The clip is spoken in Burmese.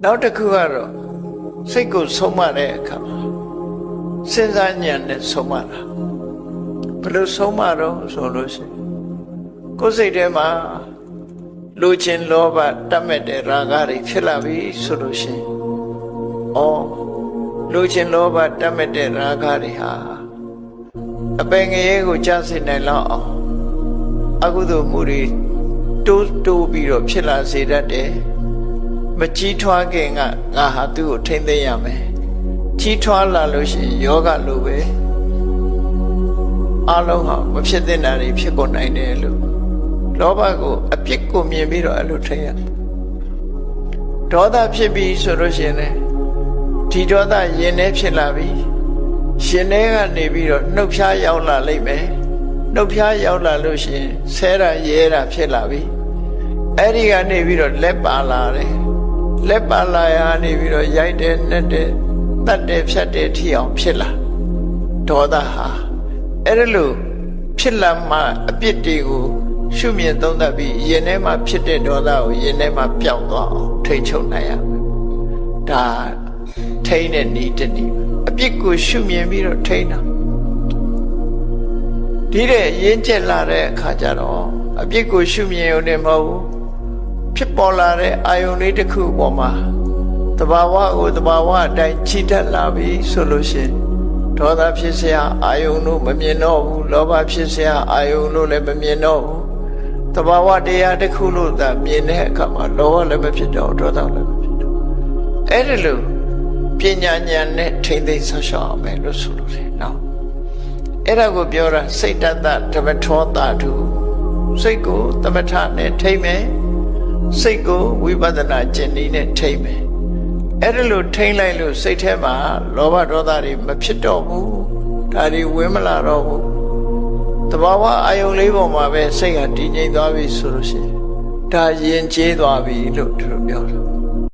နောက်တစ်ခုကတော့စိတ်ကိုဆုံးမတဲ့အခါမှာစဉ်းစားဉာဏ်နဲ့ဆုံးမတာဘယ်လိုဆုံးမတော့ဆိုလို့ရှိရင်ကိုယ်စိတ်ထဲမှာလူချင်းလောဘတတ်မဲ့တဲ့ရာဂတွေဖြစ်လာပြီဆိုလို့ရှိရင်လူချင်းလောဘတတ်မဲ့တဲ့ရာဂတွေဟာအပင်ငရဲကိုကြားစေနိုင်လောက်အောင်အကုသိုလ်မှုတွေတိုးပြီးတော့ဖြစ်လာစေတတ်တယ်မကြီးထွားခင်ကငါဟာသူ့ကိုထိမ့်သိမ်းရမယ်ကြီးထွားလာလို့ရှိရင်ယောဂလိုပဲအလုံးဟာမဖြစ်သင့်တာတွေဖြစ်ကုန်နိုင်တယ်လို့လောဘကိုအပြစ်ကိုမြင်ပြီးတော့အဲ့လိုထိမ့်ရဒေါသဖြစ်ပြီးဆိုလို့ရှိရင်လည်းဒီဒေါသရင်ထဲဖြစ်လာပြီးရှင်ထဲကနေပြီးတော့နှုတ်ဖျားရောက်လာလိမ့်မယ်နှုတ်ဖျားရောက်လာလို့ရှိရင်ဆဲတာရဲတာဖြစ်လာပြီအဲ့ဒီကနေပြီးတော့လက်ပါလာတယ်လက်ပါလာရနေပြီးတော့ရိုက်တယ်နှက်တယ်တတ်တယ်ဖြတ်တယ်ထီအောင်ဖြစ်လာဒေါသဟာအဲ့ဒါလို့ဖြစ်လာမှအပြစ်တွေကိုရှုမြင်သုံးသပ်ပြီးရင်ထဲမှာဖြစ်တဲ့ဒေါသကိုရင်ထဲမှာပျောက်သွားအောင်ထိချုပ်နိုင်ရမယ်ဒါထိန်းတဲ့နည်းတစ်နည်းအပြစ်ကိုရှုမြင်ပြီးတော့ထိန်းတာဒီတဲ့ရင်းကျက်လာတဲ့အခါကျတော့အပြစ်ကိုရှုမြင်ရုံနဲ့မဟုတ်ဘူးဖြစ်ပေါ်လာတဲ့အာယုန်လေးတစ်ခုပေါ်မှာတဘာဝကိုတဘာဝအတိုင်းချီတက်လာပြီဆိုလို့ရှိရင်ဒေါသဖြစ်เสียအာယုန်တို့မမြင်တော့ဘူးလောဘဖြစ်เสียအာယုန်တို့လည်းမမြင်တော့ဘူးတဘာဝတရားတစ်ခုလို့သာမြင်တဲ့အခါမှာလောဘလည်းမဖြစ်တော့ဒေါသလည်းမဖြစ်တော့အဲ့ဒီလိုပညာဉာဏ်နဲ့ထိမ့်သိမ်းဆောက်ရှောက်အောင်ပဲလို့ဆိုလို့တယ်နော်အဲ့ဒါကိုပြောတာစိတ်တတ္တဓမ္မထောတာတုစိတ်ကိုသမထနဲ့ထိမ့်မယ်စိတ်ကိုဝိပဿနာကျင့်နည်းနဲ့ထိမ့်မယ်အဲ့ဒါလို့ထိမ့်လိုက်လို့စိတ်ထဲမှာလောဘဒေါသတွေမဖြစ်တော့ဘူးဒါတွေဝင်မလာတော့ဘူးတဘာဝအာယုံလေးပေါ်မှာပဲစိတ်ကတည်ငြိမ်သွားပြီဆိုလို့ရှိရင်ဒါယဉ်ကျေးသွားပြီလို့သူတို့ပြောတယ်